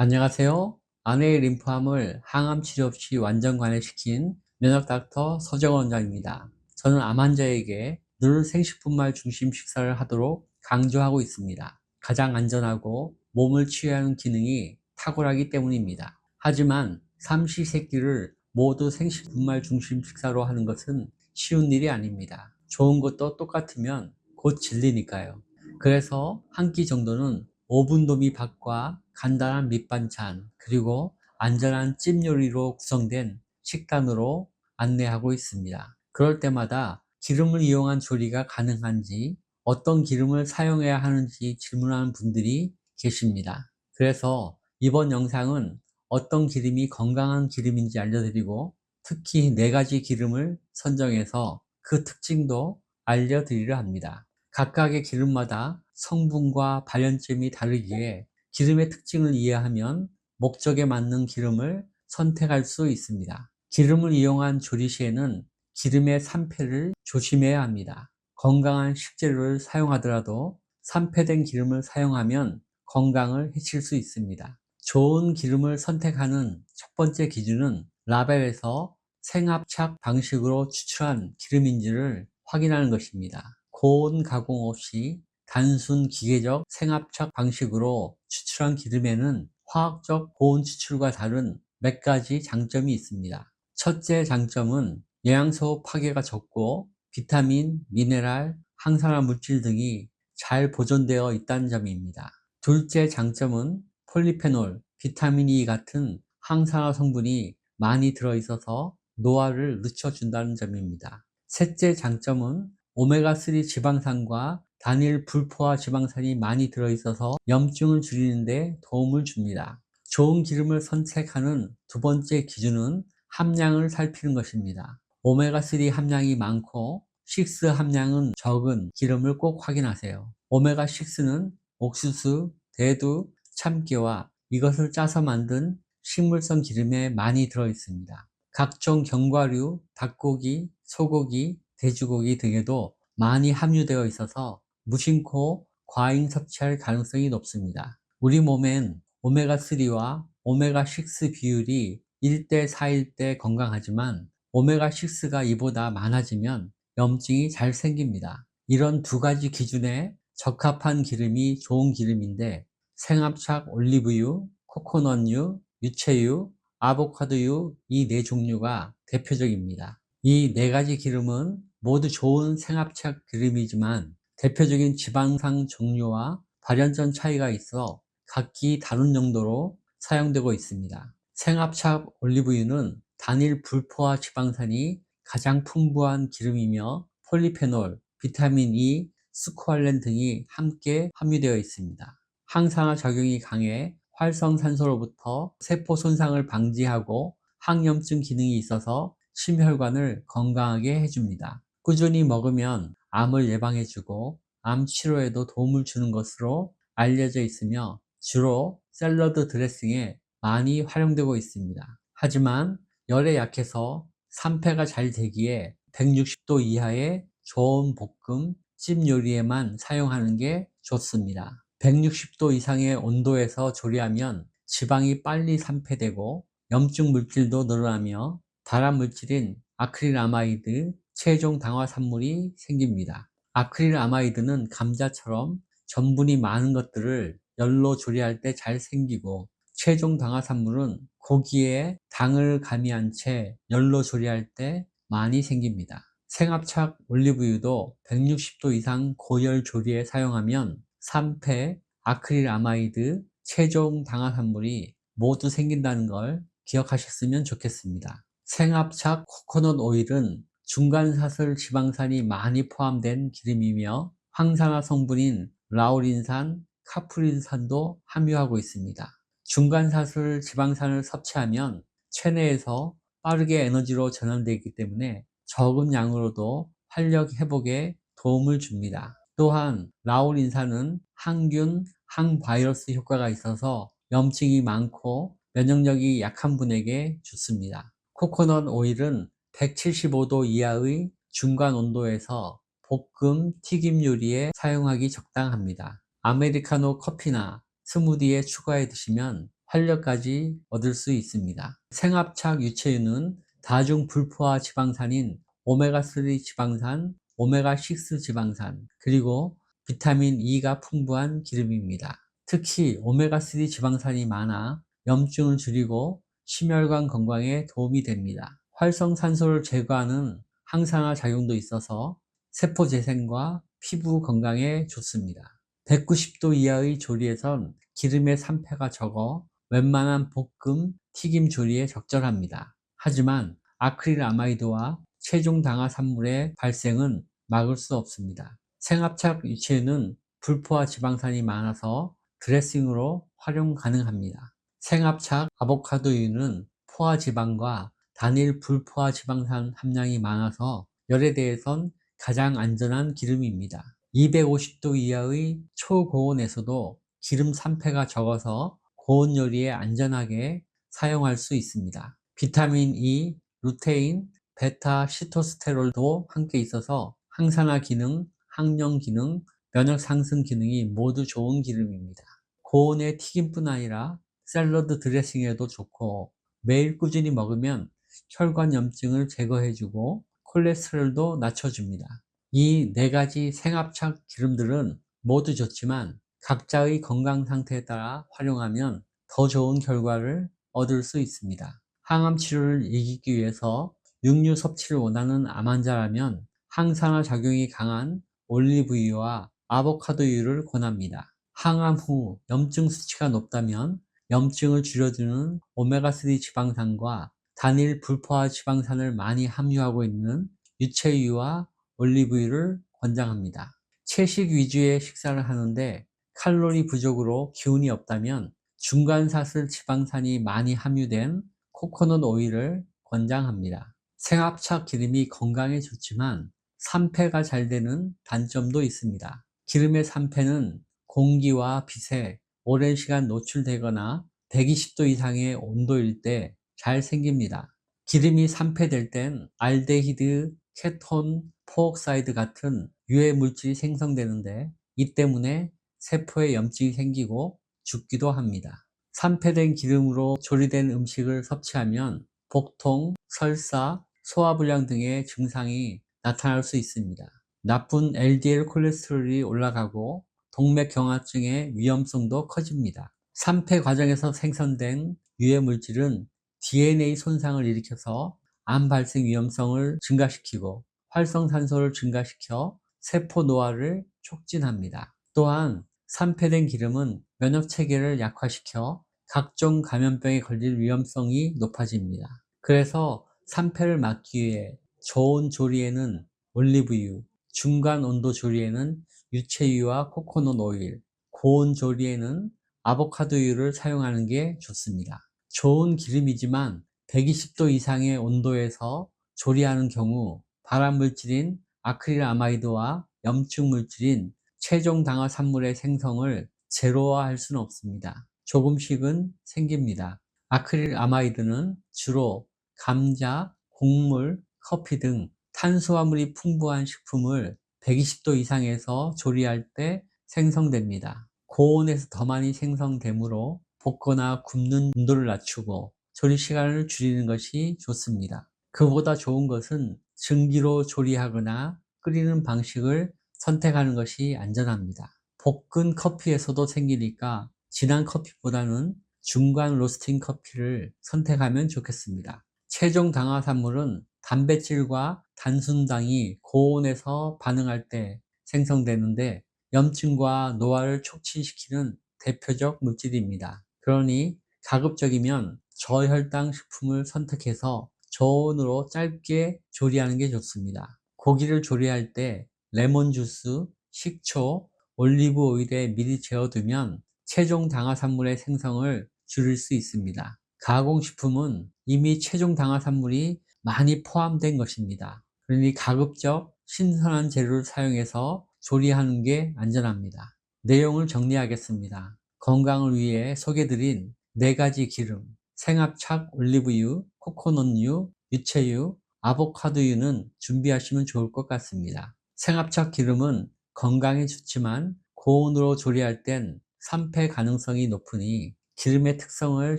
안녕하세요. 아내의 림프암을 항암 치료 없이 완전 관해시킨 면역 닥터 서정원 원장입니다. 저는 암 환자에게 늘 생식분말 중심 식사를 하도록 강조하고 있습니다. 가장 안전하고 몸을 치유하는 기능이 탁월하기 때문입니다. 하지만 삼시세끼를 모두 생식분말 중심 식사로 하는 것은 쉬운 일이 아닙니다. 좋은 것도 똑같으면 곧 질리니까요. 그래서 한 끼 정도는 오븐도미 밥과 간단한 밑반찬, 그리고 안전한 찜 요리로 구성된 식단으로 안내하고 있습니다. 그럴 때마다 기름을 이용한 조리가 가능한지, 어떤 기름을 사용해야 하는지 질문하는 분들이 계십니다. 그래서 이번 영상은 어떤 기름이 건강한 기름인지 알려드리고, 특히 4가지 기름을 선정해서 그 특징도 알려드리려 합니다. 각각의 기름마다 성분과 발연점이 다르기에 기름의 특징을 이해하면 목적에 맞는 기름을 선택할 수 있습니다. 기름을 이용한 조리 시에는 기름의 산패를 조심해야 합니다. 건강한 식재료를 사용하더라도 산패된 기름을 사용하면 건강을 해칠 수 있습니다. 좋은 기름을 선택하는 첫 번째 기준은 라벨에서 생압착 방식으로 추출한 기름인지를 확인하는 것입니다. 고온 가공 없이 단순 기계적 생압착 방식으로 추출한 기름에는 화학적 고온 추출과 다른 몇 가지 장점이 있습니다. 첫째 장점은 영양소 파괴가 적고 비타민, 미네랄, 항산화 물질 등이 잘 보존되어 있다는 점입니다. 둘째 장점은 폴리페놀, 비타민 E 같은 항산화 성분이 많이 들어있어서 노화를 늦춰준다는 점입니다. 셋째 장점은 오메가3 지방산과 단일 불포화 지방산이 많이 들어있어서 염증을 줄이는 데 도움을 줍니다. 좋은 기름을 선택하는 두 번째 기준은 함량을 살피는 것입니다. 오메가3 함량이 많고 6 함량은 적은 기름을 꼭 확인하세요. 오메가6는 옥수수, 대두, 참깨와 이것을 짜서 만든 식물성 기름에 많이 들어있습니다. 각종 견과류, 닭고기, 소고기, 돼지고기 등에도 많이 함유되어 있어서 무심코 과잉 섭취할 가능성이 높습니다. 우리 몸엔 오메가3와 오메가6 비율이 1대 4일 때 건강하지만 오메가6가 이보다 많아지면 염증이 잘 생깁니다. 이런 두 가지 기준에 적합한 기름이 좋은 기름인데 생합착 올리브유, 코코넛유, 유채유, 아보카도유 이 네 종류가 대표적입니다. 이 네 가지 기름은 모두 좋은 생합착 기름이지만 대표적인 지방산 종류와 발연점 차이가 있어 각기 다른 용도로 사용되고 있습니다. 생합착 올리브유는 단일 불포화 지방산이 가장 풍부한 기름이며 폴리페놀, 비타민 E, 스쿠알렌 등이 함께 함유되어 있습니다. 항산화 작용이 강해 활성산소로부터 세포 손상을 방지하고 항염증 기능이 있어서 심혈관을 건강하게 해줍니다. 꾸준히 먹으면 암을 예방해주고 암 치료에도 도움을 주는 것으로 알려져 있으며 주로 샐러드 드레싱에 많이 활용되고 있습니다. 하지만 열에 약해서 산패가 잘 되기에 160도 이하의 좋은 볶음, 찜 요리에만 사용하는 게 좋습니다. 160도 이상의 온도에서 조리하면 지방이 빨리 산패되고 염증 물질도 늘어나며 발암 물질인 아크릴아마이드, 최종 당화산물이 생깁니다. 아크릴아마이드는 감자처럼 전분이 많은 것들을 열로 조리할 때 잘 생기고 최종 당화산물은 고기에 당을 가미한 채 열로 조리할 때 많이 생깁니다. 생합착 올리브유도 160도 이상 고열 조리에 사용하면 산패, 아크릴아마이드, 최종 당화산물이 모두 생긴다는 걸 기억하셨으면 좋겠습니다. 생합착 코코넛 오일은 중간사슬 지방산이 많이 포함된 기름이며 항산화 성분인 라우린산, 카프린산도 함유하고 있습니다. 중간사슬 지방산을 섭취하면 체내에서 빠르게 에너지로 전환되기 때문에 적은 양으로도 활력 회복에 도움을 줍니다. 또한 라우린산은 항균, 항바이러스 효과가 있어서 염증이 많고 면역력이 약한 분에게 좋습니다. 코코넛 오일은 175도 이하의 중간 온도에서 볶음, 튀김 요리에 사용하기 적당합니다. 아메리카노 커피나 스무디에 추가해 드시면 활력까지 얻을 수 있습니다. 생합착 유채유는 다중 불포화 지방산인 오메가3 지방산, 오메가6 지방산, 그리고 비타민 E가 풍부한 기름입니다. 특히 오메가3 지방산이 많아 염증을 줄이고 심혈관 건강에 도움이 됩니다. 활성산소를 제거하는 항산화 작용도 있어서 세포 재생과 피부 건강에 좋습니다. 190도 이하의 조리에선 기름의 산패가 적어 웬만한 볶음, 튀김 조리에 적절합니다. 하지만 아크릴아마이드와 체중 당화 산물의 발생은 막을 수 없습니다. 생합착 유채유는 불포화 지방산이 많아서 드레싱으로 활용 가능합니다. 생합착 아보카도유는 포화 지방과 단일 불포화 지방산 함량이 많아서 열에 대해선 가장 안전한 기름입니다. 250도 이하의 초고온에서도 기름 산패가 적어서 고온 요리에 안전하게 사용할 수 있습니다. 비타민 E, 루테인, 베타 시토스테롤도 함께 있어서 항산화 기능, 항염 기능, 면역 상승 기능이 모두 좋은 기름입니다. 고온의 튀김뿐 아니라 샐러드 드레싱에도 좋고 매일 꾸준히 먹으면 혈관 염증을 제거해주고 콜레스테롤도 낮춰줍니다. 이 네 가지 생합착 기름들은 모두 좋지만 각자의 건강 상태에 따라 활용하면 더 좋은 결과를 얻을 수 있습니다. 항암 치료를 이기기 위해서 육류 섭취를 원하는 암 환자라면 항산화 작용이 강한 올리브유와 아보카도유를 권합니다. 항암 후 염증 수치가 높다면 염증을 줄여주는 오메가3 지방산과 단일 불포화 지방산을 많이 함유하고 있는 유채유와 올리브유를 권장합니다. 채식 위주의 식사를 하는데 칼로리 부족으로 기운이 없다면 중간사슬 지방산이 많이 함유된 코코넛 오일을 권장합니다. 생합착 기름이 건강에 좋지만 산패가 잘 되는 단점도 있습니다. 기름의 산패는 공기와 빛에 오랜 시간 노출되거나 120도 이상의 온도일 때 잘 생깁니다. 기름이 산패될 땐 알데히드, 케톤, 포옥사이드 같은 유해 물질이 생성되는데 이 때문에 세포에 염증이 생기고 죽기도 합니다. 산패된 기름으로 조리된 음식을 섭취하면 복통, 설사, 소화불량 등의 증상이 나타날 수 있습니다. 나쁜 LDL 콜레스테롤이 올라가고 동맥경화증의 위험성도 커집니다. 산패 과정에서 생성된 유해 물질은 DNA 손상을 일으켜서 암 발생 위험성을 증가시키고 활성산소를 증가시켜 세포 노화를 촉진합니다. 또한 산패된 기름은 면역체계를 약화시켜 각종 감염병에 걸릴 위험성이 높아집니다. 그래서 산패를 막기 위해 좋은 조리에는 올리브유, 중간 온도 조리에는 유채유와 코코넛 오일, 고온 조리에는 아보카도유를 사용하는 게 좋습니다. 좋은 기름이지만 120도 이상의 온도에서 조리하는 경우 발암물질인 아크릴아마이드와 염증 물질인 최종 당화 산물의 생성을 제로화할 수는 없습니다. 조금씩은 생깁니다. 아크릴아마이드는 주로 감자, 곡물, 커피 등 탄수화물이 풍부한 식품을 120도 이상에서 조리할 때 생성됩니다. 고온에서 더 많이 생성되므로 볶거나 굽는 온도를 낮추고 조리 시간을 줄이는 것이 좋습니다. 그보다 좋은 것은 증기로 조리하거나 끓이는 방식을 선택하는 것이 안전합니다. 볶은 커피에서도 생기니까 진한 커피보다는 중간 로스팅 커피를 선택하면 좋겠습니다. 최종 당화산물은 단백질과 단순당이 고온에서 반응할 때 생성되는데 염증과 노화를 촉진시키는 대표적 물질입니다. 그러니 가급적이면 저혈당 식품을 선택해서 저온으로 짧게 조리하는 게 좋습니다. 고기를 조리할 때 레몬 주스, 식초, 올리브 오일에 미리 재워두면 최종 당화산물의 생성을 줄일 수 있습니다. 가공식품은 이미 최종 당화산물이 많이 포함된 것입니다. 그러니 가급적 신선한 재료를 사용해서 조리하는 게 안전합니다. 내용을 정리하겠습니다. 건강을 위해 소개드린 4가지 기름, 생합착 올리브유, 코코넛유, 유채유, 아보카도유는 준비하시면 좋을 것 같습니다. 생합착 기름은 건강에 좋지만 고온으로 조리할 땐 산패 가능성이 높으니 기름의 특성을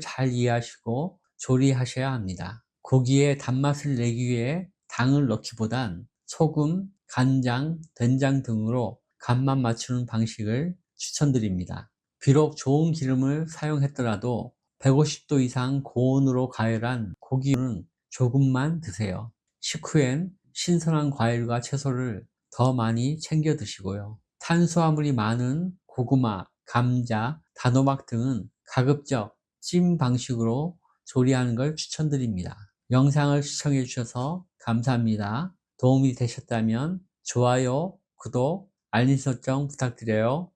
잘 이해하시고 조리하셔야 합니다. 고기의 단맛을 내기 위해 당을 넣기보단 소금, 간장, 된장 등으로 간만 맞추는 방식을 추천드립니다. 비록 좋은 기름을 사용했더라도 150도 이상 고온으로 가열한 고기는 조금만 드세요. 식후엔 신선한 과일과 채소를 더 많이 챙겨 드시고요. 탄수화물이 많은 고구마, 감자, 단호박 등은 가급적 찜 방식으로 조리하는 걸 추천드립니다. 영상을 시청해 주셔서 감사합니다. 도움이 되셨다면 좋아요, 구독, 알림 설정 부탁드려요.